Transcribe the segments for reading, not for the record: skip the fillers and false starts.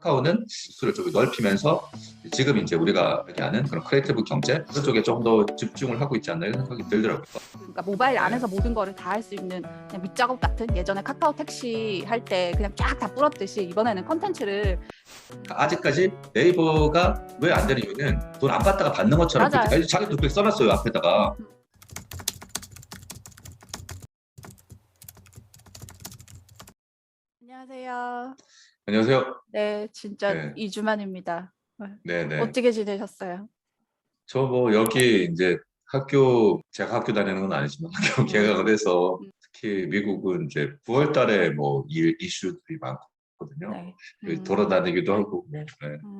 카카오는 수를 좀 넓히면서 지금 이제 우리가 얘기하는 그런 크리에이티브 경제 그쪽에 좀 더 집중을 하고 있지 않나 이런 생각이 들더라고요. 그러니까 모바일 안에서 모든 거를 다 할 수 있는 그냥 밑작업 같은, 예전에 카카오 택시 할 때 그냥 쫙 다 뿌렸듯이 이번에는 컨텐츠를. 아직까지 네이버가 왜 안 되는 이유는 돈 안 받다가 받는 것처럼 맞아요. 자기도 그렇게 써놨어요 앞에다가. 안녕하세요. 안녕하세요. 네, 진짜 네, 2주 만입니다. 네, 네. 어떻게 지내셨어요? 저 뭐 여기 이제 제가 학교 다니는 건 아니지만 학교 개강을 해서 음, 특히 미국은 이제 9월 달에 뭐 일 이슈들이 많거든요. 네. 돌아다니기도 하고 네,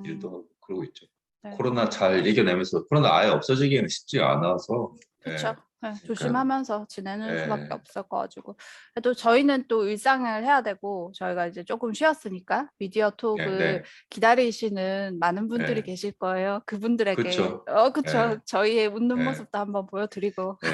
일도 음, 하고 그러고 있죠. 네. 코로나 잘 이겨내면서 코로나 아예 없어지기는 쉽지 않아서 그쵸. 네, 그러니까 조심하면서 지내는 수밖에 예, 없을 거 가지고. 그래도 저희는 또 일상을 해야 되고, 저희가 이제 조금 쉬었으니까 미디어 네, 톡을 네, 기다리시는 많은 분들이 네, 계실 거예요. 그분들에게, 그렇죠. 그쵸. 예, 저희의 웃는 예, 모습도 한번 보여드리고. 예,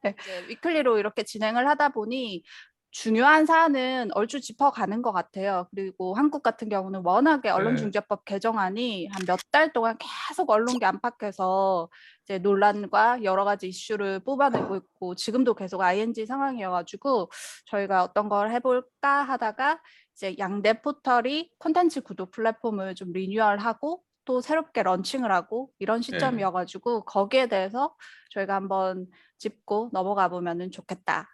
네, 이제 위클리로 이렇게 진행을 하다 보니 중요한 사안은 얼추 짚어가는 것 같아요. 그리고 한국 같은 경우는 워낙에 예, 언론중재법 개정안이 한 몇 달 동안 계속 언론계 안팎에서 이제 논란과 여러 가지 이슈를 뽑아내고 있고, 지금도 계속 ING 상황이어가지고 저희가 어떤 걸 해볼까 하다가 이제 양대 포털이 콘텐츠 구독 플랫폼을 좀 리뉴얼하고 또 새롭게 런칭을 하고 이런 예. 시점이어가지고, 거기에 대해서 저희가 한번 짚고 넘어가 보면 좋겠다.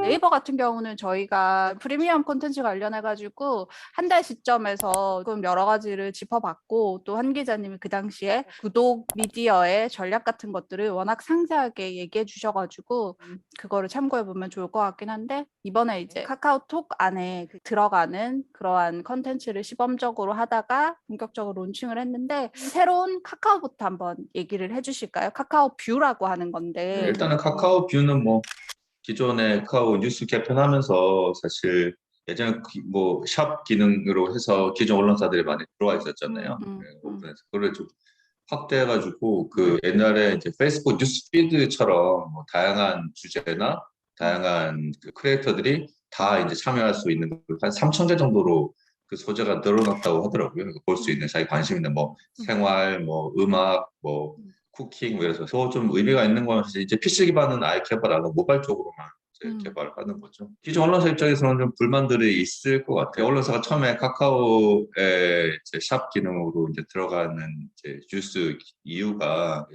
네이버 같은 경우는 저희가 프리미엄 콘텐츠 관련해가지고 한 달 시점에서 조금 여러 가지를 짚어봤고, 또 한 기자님이 그 당시에 구독 미디어의 전략 같은 것들을 워낙 상세하게 얘기해 주셔가지고 그거를 참고해보면 좋을 것 같긴 한데, 이번에 이제 카카오톡 안에 들어가는 그러한 컨텐츠를 시범적으로 하다가 본격적으로 론칭을 했는데, 새로운 카카오부터 한번 얘기를 해주실까요? 카카오 뷰라고 하는 건데. 일단은 카카오 뷰는 뭐 기존의 카카오 뉴스 개편하면서 사실 예전에 뭐 샵 기능으로 해서 기존 언론사들이 많이 들어와 있었잖아요. 오픈해서 그걸 좀 확대해가지고 그 옛날에 이제 페이스북 뉴스 피드처럼 뭐 다양한 주제나 다양한 그 크리에이터들이 다 이제 참여할 수 있는 한 3천 개 정도로 그 소재가 늘어났다고 하더라고요. 볼 수 있는 자기 관심 있는 뭐 생활, 뭐 음악, 뭐 쿠킹 뭐 이래서 좀 의미가 있는 건 사실 이제 PC 기반은 아예 개발 안 하고 모바일 쪽으로만 이제 개발하는 거죠. 기존 언론사 입장에서는 좀 불만들이 있을 것 같아요. 언론사가 처음에 카카오의 이제 샵 기능으로 이제 들어가는 이제 뉴스 이유가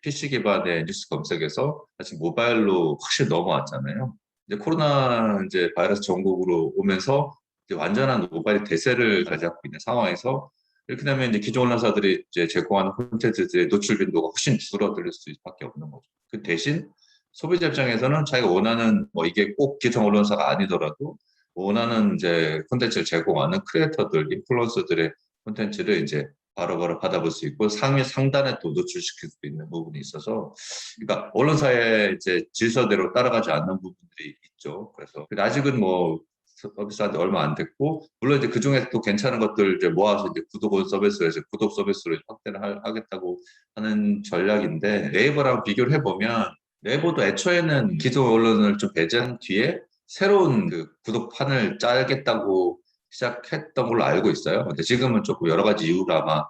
PC 기반의 뉴스 검색에서 사실 모바일로 확실히 넘어왔잖아요. 이제 코로나 이제 바이러스 전국으로 오면서 이제 완전한 모바일 대세를 가져고 있는 상황에서 이렇게 되면 이제 기존 언론사들이 이제 제공하는 콘텐츠들의 노출 빈도가 훨씬 줄어들 수밖에 없는 거죠. 그 대신 소비자 입장에서는 자기가 원하는 뭐 이게 꼭 기존 언론사가 아니더라도 원하는 이제 콘텐츠를 제공하는 크리에이터들, 인플루언서들의 콘텐츠를 이제 바로바로 받아볼 수 있고 상단에 또 노출시킬 수 있는 부분이 있어서 그러니까 언론사의 이제 질서대로 따라가지 않는 부분들이 있죠. 그래서 아직은 뭐 서비스한 지 얼마 안 됐고 물론 이제 그 중에 또 괜찮은 것들 이제 모아서 이제 구독 서비스로 이제 구독 서비스로 확대를 하겠다고 하는 전략인데 네이버랑 비교를 해보면 네이버도 애초에는 기존 언론을 좀 배제한 뒤에 새로운 그 구독판을 짜겠다고 시작했던 걸로 알고 있어요. 근데 지금은 조금 여러 가지 이유로 아마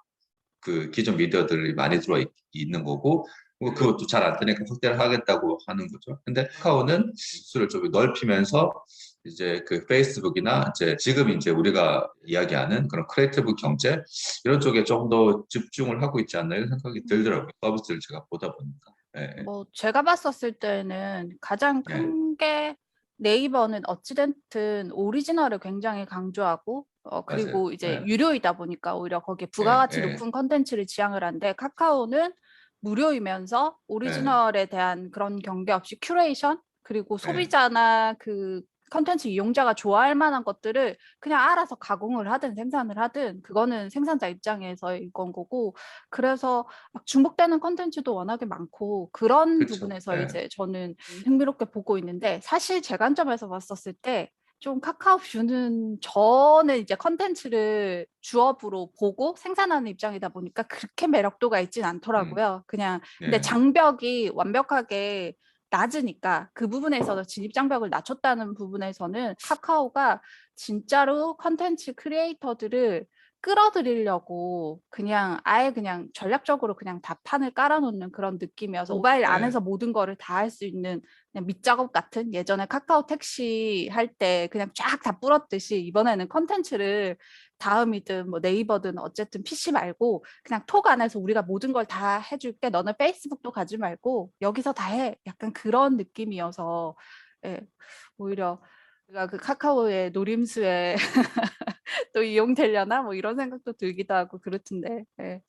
그 기존 미디어들이 많이 들어와 있는 거고 뭐 그것도 잘 안 되니까 확대를 하겠다고 하는 거죠. 근데 카카오는 수를 좀 넓히면서 이제 그 페이스북이나 이제 지금 이제 우리가 이야기하는 그런 크리에이티브 경제 이런 쪽에 좀 더 집중을 하고 있지 않나 이런 생각이 들더라고요. 서비스를 제가 보다 보니까. 예, 뭐 제가 봤었을 때는 가장 예, 큰 게, 네이버는 어찌됐든 오리지널을 굉장히 강조하고, 맞아요. 그리고 이제 예, 유료이다 보니까 오히려 거기에 예, 부가가치 예, 높은 컨텐츠를 지향을 하는데, 카카오는 무료이면서 예, 오리지널에 대한 그런 경계 없이 큐레이션, 그리고 예, 소비자나 그 컨텐츠 이용자가 좋아할 만한 것들을 그냥 알아서 가공을 하든 생산을 하든 그거는 생산자 입장에서의 건 거고, 그래서 막 중복되는 컨텐츠도 워낙에 많고, 그런 그렇죠. 부분에서 예, 이제 저는 흥미롭게 보고 있는데, 사실 제 관점에서 봤었을 때 좀 카카오뷰는, 저는 이제 컨텐츠를 주업으로 보고 생산하는 입장이다 보니까 그렇게 매력도가 있진 음, 않더라고요. 그냥 근데 예, 장벽이 완벽하게 낮으니까 그 부분에 있어서 진입장벽을 낮췄다는 부분에서는 카카오가 진짜로 컨텐츠 크리에이터들을 끌어들이려고 그냥 아예 그냥 전략적으로 그냥 다 판을 깔아놓는 그런 느낌이어서 모바일 네. 안에서 모든 거를 다 할 수 있는 그냥 밑작업 같은, 예전에 카카오 택시 할 때 그냥 쫙 다 뿌렸듯이 이번에는 컨텐츠를 다음이든 뭐 네이버든 어쨌든 PC 말고 그냥 톡 안에서 우리가 모든 걸 다 해줄게. 너는 페이스북도 가지 말고 여기서 다 해. 약간 그런 느낌이어서 예, 오히려 우리가 그 카카오의 노림수에 또 이용되려나 뭐 이런 생각도 들기도 하고 그렇던데. 예.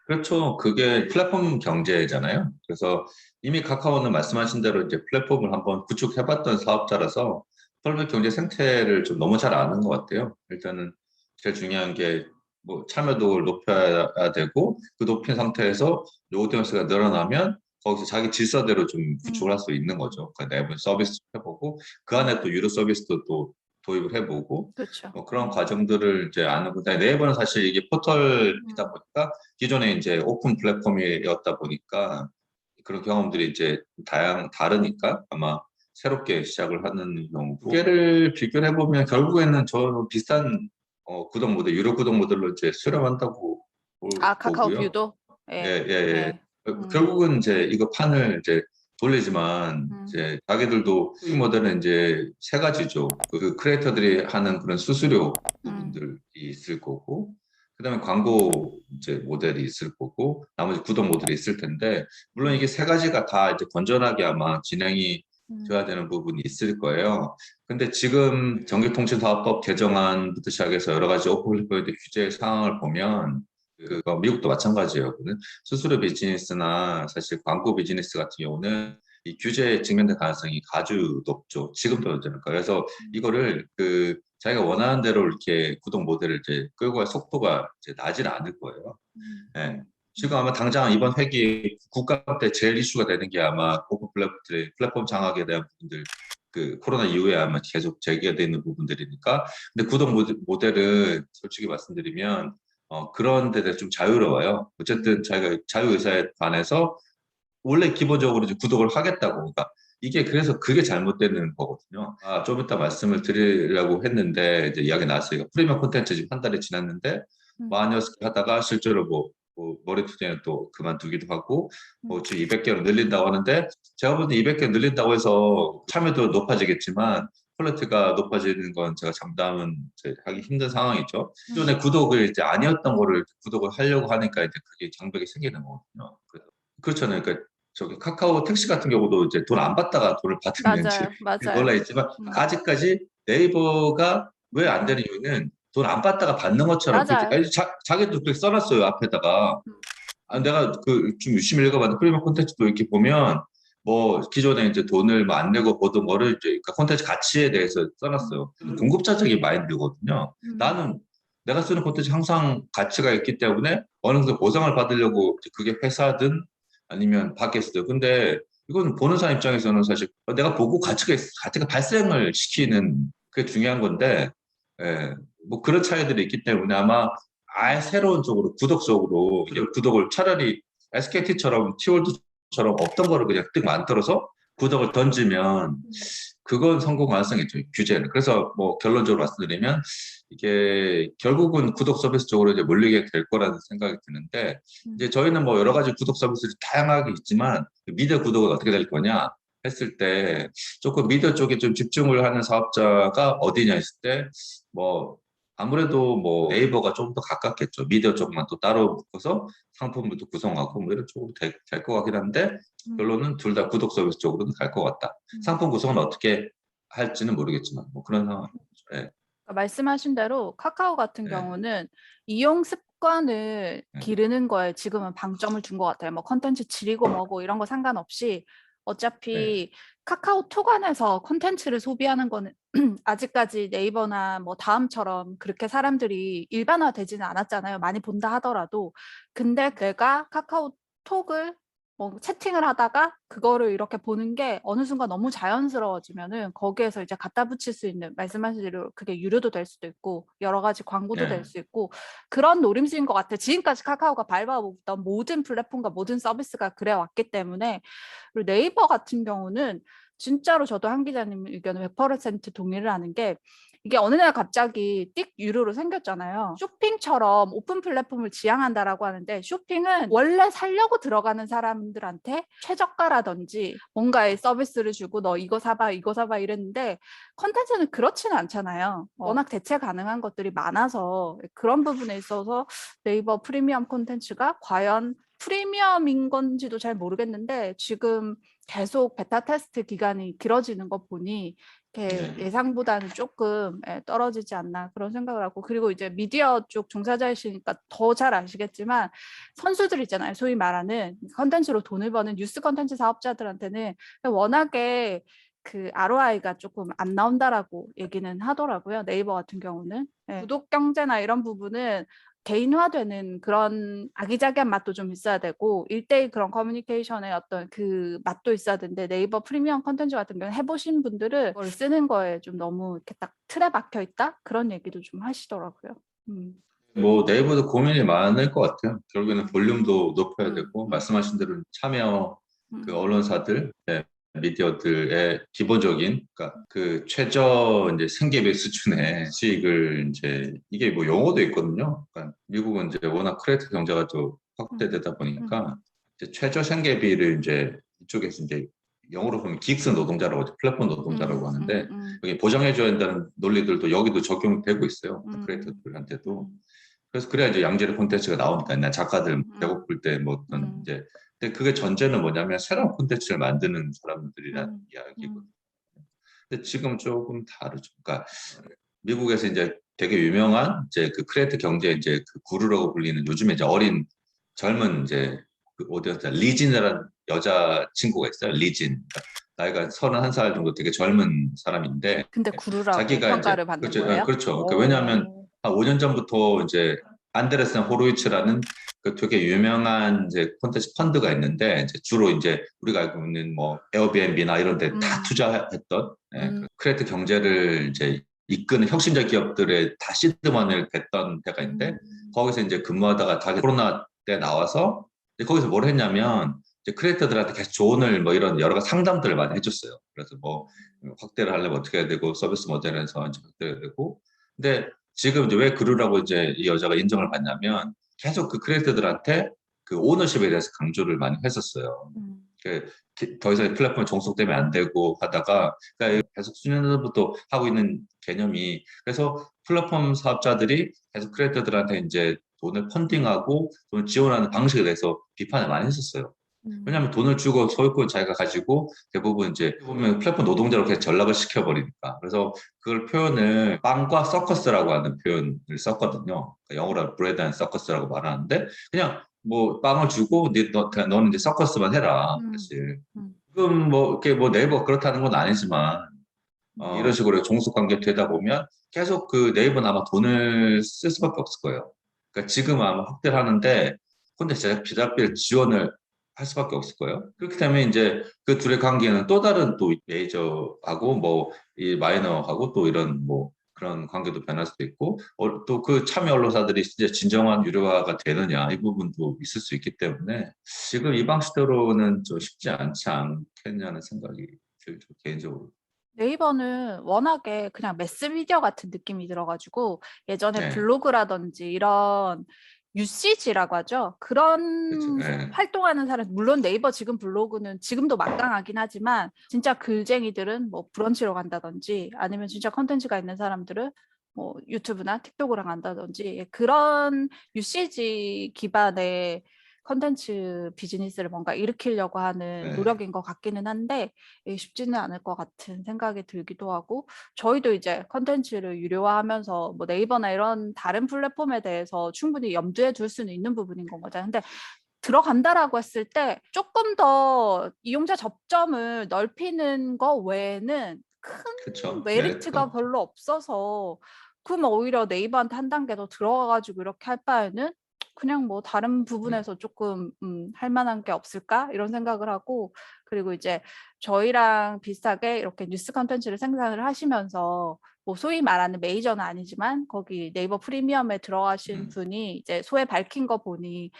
그렇죠. 그게 플랫폼 경제잖아요. 그래서 이미 카카오는 말씀하신 대로 이제 플랫폼을 한번 구축해봤던 사업자라서 플랫폼 경제 생태를 좀 너무 잘 아는 것 같아요. 일단은 제일 중요한 게 뭐 참여도를 높여야 되고, 그 높인 상태에서 오디언스가 늘어나면 거기서 자기 질서대로 좀 구축을 할 수 있는 거죠. 그러니까 내부 서비스 해보고, 그 안에 또 유료 서비스도 또 도입을 해보고, 그렇죠. 뭐 그런 과정들을 이제 아는 건데, 네이버는 사실 이게 포털이다 보니까 기존에 이제 오픈 플랫폼이었다 보니까 그런 경험들이 이제 다르니까 아마 새롭게 시작을 하는 경우고, 두 개를 비교를 해보면 결국에는 저는 비슷한 구독 모델, 유료 구독 모델로 이제 수렴한다고 카카오 보고요. 뷰도? 예, 예. 예, 예. 예. 결국은 이제 이거 판을 이제 돌리지만 이제 자기들도 수익 모델은 이제 세 가지죠. 그 크리에이터들이 하는 그런 수수료 부분들이 있을 거고, 그다음에 광고 이제 모델이 있을 거고, 나머지 구독 모델이 있을 텐데, 물론 이게 세 가지가 다 이제 건전하게 아마 진행이 돼야 되는 부분이 있을 거예요. 근데 지금 전기통신사업법 개정안부터 시작해서 여러 가지 오픈 플랫폼 규제 상황을 보면, 그거 미국도 마찬가지예요. 수수료 비즈니스나 사실 광고 비즈니스 같은 경우는 이 규제에 직면될 가능성이 아주 높죠. 지금도 그러니까. 그래서 이거를 그 자기가 원하는 대로 이렇게 구독 모델을 이제 끌고 갈 속도가 이제 나지는 않을 거예요. 예. 지금 아마 당장 이번 회기 국감 때 제일 이슈가 되는 게 아마 오픈 플랫폼 장악에 대한 부분들, 그 코로나 이후에 아마 계속 제기가 되는 부분들이니까. 근데 구독 모델은 솔직히 말씀드리면 그런 데 대해서 좀 자유로워요. 어쨌든 자기가 자유의사에 관해서 원래 기본적으로 이제 구독을 하겠다고. 그러니까 이게 그래서 그게 잘못되는 거거든요. 좀 이따 말씀을 드리려고 했는데 이제 이야기 나왔어요. 프리미엄 콘텐츠 지금 한 달이 지났는데 만여 하다가 실제로 뭐 머리투쟁을 또 그만두기도 하고, 뭐 지금 200개로 늘린다고 하는데, 제가 볼 때 200개 늘린다고 해서 참여도 높아지겠지만 퀄리티가 높아지는 건 제가 장담은 이제 하기 힘든 상황이죠. 기존에 구독을 이제 아니었던 거를 구독을 하려고 하니까 이제 그게 장벽이 생기는 거거든요. 그렇잖아요. 그러니까 저기 카카오 택시 같은 경우도 이제 돈 안 받다가 돈을 받았는지 맞아요. 놀라 있지만, 아직까지 네이버가 왜 안 되는 이유는 돈 안 받다가 받는 것처럼 그렇게 맞아요. 자기도 그렇게 써놨어요 앞에다가. 내가 그 좀 유심히 읽어봤는데 프리미엄 콘텐츠도 이렇게 보면 뭐 기존에 이제 돈을 뭐 안 내고 보던 거를 이제 그러니까 콘텐츠 가치에 대해서 써놨어요. 공급자적인 마인드거든요. 나는 내가 쓰는 콘텐츠 항상 가치가 있기 때문에 어느 정도 보상을 받으려고, 그게 회사든 아니면 밖에서든. 근데 이건 보는 사람 입장에서는 사실 내가 보고 가치가 발생을 시키는 그게 중요한 건데, 예, 뭐 그런 차이들이 있기 때문에 아마 아예 새로운 쪽으로 구독 쪽으로 이제 구독을 차라리 SKT처럼 티월드처럼 없던 거를 그냥 뜩 만들어서 구독을 던지면 그건 성공 가능성이 있죠, 규제는. 그래서 뭐 결론적으로 말씀드리면 이게 결국은 구독 서비스 쪽으로 이제 몰리게 될 거라는 생각이 드는데, 이제 저희는 뭐 여러 가지 구독 서비스들이 다양하게 있지만 미디어 구독은 어떻게 될 거냐 했을 때, 조금 미디어 쪽에 좀 집중을 하는 사업자가 어디냐 했을 때, 뭐 아무래도 뭐 네이버가 좀 더 가깝겠죠. 미디어 쪽만 또 따로 묶어서 상품부터 구성하고 뭐 이런 쪽으로 될 것 같긴 한데, 결론은 둘 다 구독 서비스 쪽으로는 갈 것 같다. 상품 구성은 어떻게 할지는 모르겠지만 뭐 그런 상황이죠. 네. 그러니까 말씀하신 대로 카카오 같은 네. 경우는 이용 습관을 네. 기르는 거에 지금은 방점을 둔 것 같아요. 뭐 컨텐츠 질이고 뭐고 이런 거 상관없이 어차피 카카오톡 안에서 컨텐츠를 소비하는 거는 아직까지 네이버나 뭐 다음처럼 그렇게 사람들이 일반화되지는 않았잖아요. 많이 본다 하더라도. 근데 내가 카카오톡을 채팅을 하다가 그거를 이렇게 보는 게 어느 순간 너무 자연스러워지면은 거기에서 이제 갖다 붙일 수 있는, 말씀하신 대로 그게 유료도 될 수도 있고 여러 가지 광고도 될 예. 수 있고 그런 노림수인 것 같아요. 지금까지 카카오가 밟아오던 모든 플랫폼과 모든 서비스가 그래 왔기 때문에. 그리고 네이버 같은 경우는 진짜로 저도 한 기자님 의견에 100% 동의를 하는 게, 이게 어느 날 갑자기 띡 유료로 생겼잖아요. 쇼핑처럼 오픈 플랫폼을 지향한다라고 하는데, 쇼핑은 원래 살려고 들어가는 사람들한테 최저가라든지 뭔가의 서비스를 주고 너 이거 사봐 이거 사봐 이랬는데, 컨텐츠는 그렇지는 않잖아요. 워낙 대체 가능한 것들이 많아서 그런 부분에 있어서 네이버 프리미엄 콘텐츠가 과연 프리미엄인 건지도 잘 모르겠는데, 지금 계속 베타 테스트 기간이 길어지는 거 보니 이렇게 네. 예상보다는 조금 떨어지지 않나 그런 생각을 하고. 그리고 이제 미디어 쪽 종사자이시니까 더 잘 아시겠지만, 선수들 있잖아요. 소위 말하는 컨텐츠로 돈을 버는 뉴스 컨텐츠 사업자들한테는 워낙에 그 ROI가 조금 안 나온다라고 얘기는 하더라고요. 네이버 같은 경우는. 구독 경제나 이런 부분은 개인화되는 그런 아기자기한 맛도 좀 있어야 되고 1대1 그런 커뮤니케이션의 어떤 그 맛도 있어야 되는데, 네이버 프리미엄 컨텐츠 같은 경우는 해보신 분들은 그걸 쓰는 거에 좀 너무 이렇게 딱 틀에 박혀 있다? 그런 얘기도 좀 하시더라고요. 뭐 네이버도 고민이 많을 것 같아요. 결국에는 볼륨도 높여야 되고 음, 말씀하신 대로 참여 그 음, 언론사들, 미디어들의 기본적인, 그러니까 그 최저 이제 생계비 수준의 수익을 이제, 이게 뭐 용어도 있거든요. 그러니까 미국은 이제 워낙 크리에이터 경제가 또 확대되다 보니까 이제 최저 생계비를 이제 이쪽에서 이제 영어로 보면 기익스 노동자라고 하죠. 플랫폼 노동자라고 하는데, 여기 보장해줘야 한다는 논리들도 여기도 적용되고 있어요. 크리에이터들한테도. 그래서 그래야 이제 양질의 콘텐츠가 나오니까, 나 작가들 배고플 때 뭐 어떤 이제, 근데 그게 전제는 뭐냐면 새로운 콘텐츠를 만드는 사람들이란 이야기거든요. 근데 지금 조금 다르죠. 그러니까 미국에서 이제 되게 유명한 이제 그 크리에이터 경제 이제 그 구루라고 불리는, 요즘에 이제 어린 젊은 이제 그 어디였다, 리진이라는 여자 친구가 있어요. 리진. 그러니까 나이가 31살 정도 되게 젊은 사람인데, 근데 구루라고 자기가 이제, 평가를 받는 그렇죠. 거예요? 그렇죠. 그러니까 왜냐하면 한 5년 전부터 이제 안데르센 호로이츠라는 그 되게 유명한 이제 콘텐츠 펀드가 있는데, 이제 주로 이제 우리가 알고 있는 뭐 에어비앤비나 이런 데 다 투자했던, 그 크리에이터 경제를 이제 이끄는 혁신적 기업들의 다 시드먼을 냈던 데가 있는데, 거기서 이제 근무하다가 자기 코로나 때 나와서 이제 거기서 뭘 했냐면 이제 크리에이터들한테 계속 조언을 뭐 이런 여러 가지 상담들을 많이 해줬어요. 그래서 뭐 확대를 하려면 어떻게 해야 되고, 서비스 모델에서 이제 확대해야 되고. 근데 지금 이제 왜 그루라고 이제 이 여자가 인정을 받냐면, 계속 그 크리에이터들한테 그 오너십에 대해서 강조를 많이 했었어요. 더 이상 플랫폼에 종속되면 안 되고 하다가, 그러니까 계속 수년 전부터 하고 있는 개념이, 그래서 플랫폼 사업자들이 계속 크리에이터들한테 이제 돈을 펀딩하고 돈을 지원하는 방식에 대해서 비판을 많이 했었어요. 왜냐하면 돈을 주고 소유권 자기가 가지고 대부분 이제 보면 플랫폼 노동자로 계속 전락을 시켜버리니까. 그래서 그걸 표현을 빵과 서커스라고 하는 표현을 썼거든요. 그러니까 영어로 브레드 앤 서커스라고 말하는데, 그냥 뭐 빵을 주고 너는 이제 서커스만 해라. 사실 지금 뭐 이렇게 뭐 네이버 그렇다는 건 아니지만, 이런 식으로 종속 관계 되다 보면 계속 그 네이버는 아마 돈을 쓸 수밖에 없을 거예요. 그러니까 지금 아마 확대를 하는데 콘텐츠 제작비를 지원을 할 수밖에 없을 거예요. 그렇기 때문에 이제 그 둘의 관계는 또 다른, 또 메이저하고 뭐 이 마이너하고 또 이런 뭐 그런 관계도 변할 수도 있고, 또 그 참여 언론사들이 이제 진정한 유료화가 되느냐, 이 부분도 있을 수 있기 때문에 지금 이 방식대로는 좀 쉽지 않지 않겠냐는 생각이 들죠, 개인적으로. 네이버는 워낙에 그냥 매스미디어 같은 느낌이 들어가지고 예전에 네, 블로그라든지 이런 UCG라고 하죠. 그렇죠. 그런 네. 활동하는 사람, 물론 네이버 지금 블로그는 지금도 막강하긴 하지만 진짜 글쟁이들은 뭐 브런치로 간다든지 아니면 진짜 컨텐츠가 있는 사람들은 뭐 유튜브나 틱톡으로 간다든지 그런 UCG 기반의 컨텐츠 비즈니스를 뭔가 일으키려고 하는 네. 노력인 것 같기는 한데 쉽지는 않을 것 같은 생각이 들기도 하고, 저희도 이제 컨텐츠를 유료화하면서 뭐 네이버나 이런 다른 플랫폼에 대해서 충분히 염두에 둘 수는 있는 부분인 건 거죠. 근데 들어간다라고 했을 때 조금 더 이용자 접점을 넓히는 거 외에는 큰 그쵸. 메리트가 메리트가 없죠. 별로 없어서, 그러면 오히려 네이버한테 한 단계 더 들어가가지고 이렇게 할 바에는 그냥 뭐 다른 부분에서 조금 할 만한 게 없을까 이런 생각을 하고, 그리고 이제 저희랑 비슷하게 이렇게 뉴스 컨텐츠를 생산을 하시면서 뭐 소위 말하는 메이저는 아니지만 거기 네이버 프리미엄에 들어가신 분이 이제 소에 밝힌 거 보니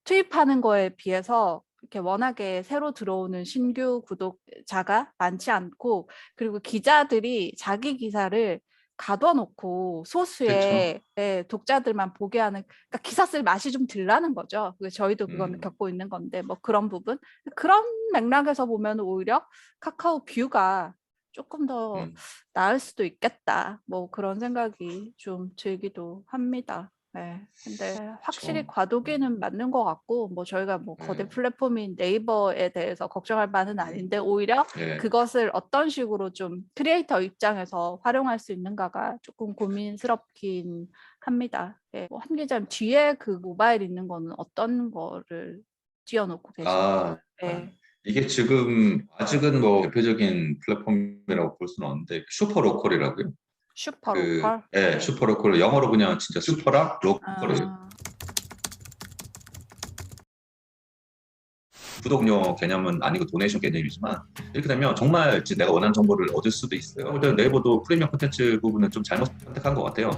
투입하는 거에 비해서 이렇게 워낙에 새로 들어오는 신규 구독자가 많지 않고, 그리고 기자들이 자기 기사를 가둬놓고 그쵸. 소수의 독자들만 보게 하는, 그러니까 기사 쓸 맛이 좀 덜나는 거죠. 저희도 그거는 겪고 있는 건데, 뭐 그런 부분, 그런 맥락에서 보면 오히려 카카오 뷰가 조금 더 나을 수도 있겠다, 뭐 그런 생각이 좀 들기도 합니다. 네, 근데 확실히 그쵸. 과도기는 맞는 것 같고, 뭐 저희가 뭐 거대 플랫폼인 네이버에 대해서 걱정할 바는 아닌데, 오히려 예. 그것을 어떤 식으로 좀 크리에이터 입장에서 활용할 수 있는가가 조금 고민스럽긴 합니다. 예, 한 기자님 뒤에 그 모바일 있는 거는 어떤 거를 띄워놓고 계신가요? 예. 이게 지금 아직은 뭐 대표적인 플랫폼이라고 볼 수는 없는데 슈퍼 로컬이라고요. 슈퍼 로컬? 예, 슈퍼 로컬, 영어로 그냥 진짜 슈퍼랑 로컬이에요. 구독료 개념은 아니고 도네이션 개념이지만, 이렇게 되면 정말 내가 원하는 정보를 얻을 수도 있어요. 일단 네이버도 프리미엄 콘텐츠 부분은 좀 잘못 선택한 것 같아요.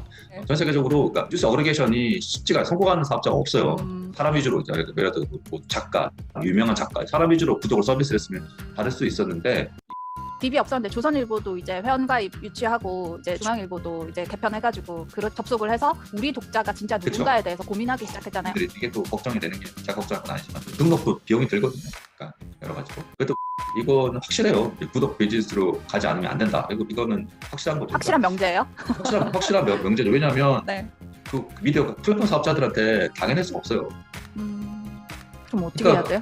전 세계적으로 그러니까 뉴스 어그리게이션이 쉽지가, 성공하는 사업자가 없어요. 사람 위주로, 예를 들어 뭐 작가, 유명한 작가, 사람 위주로 구독을 서비스했으면 다를 수 있었는데, DB 없었는데 조선일보도 이제 회원가입 유치하고 이제 중앙일보도 이제 개편해가지고 접속을 해서 우리 독자가 진짜 누군가에 대해서 고민하기 시작했잖아요. 이게 또 걱정이 되는 게, 제가 걱정할 건 아니지만 등록도 비용이 들거든요. 그러니까 여러 가지로. 그래도 이거는 확실해요. 구독 비즈니스로 가지 않으면 안 된다. 이거는 확실한 거죠. 확실한 명제예요? 확실한 명제죠. 왜냐하면 네. 그 미디어 플랫폼 사업자들한테 당해낼 수가 없어요. 그럼 어떻게 해야 돼요?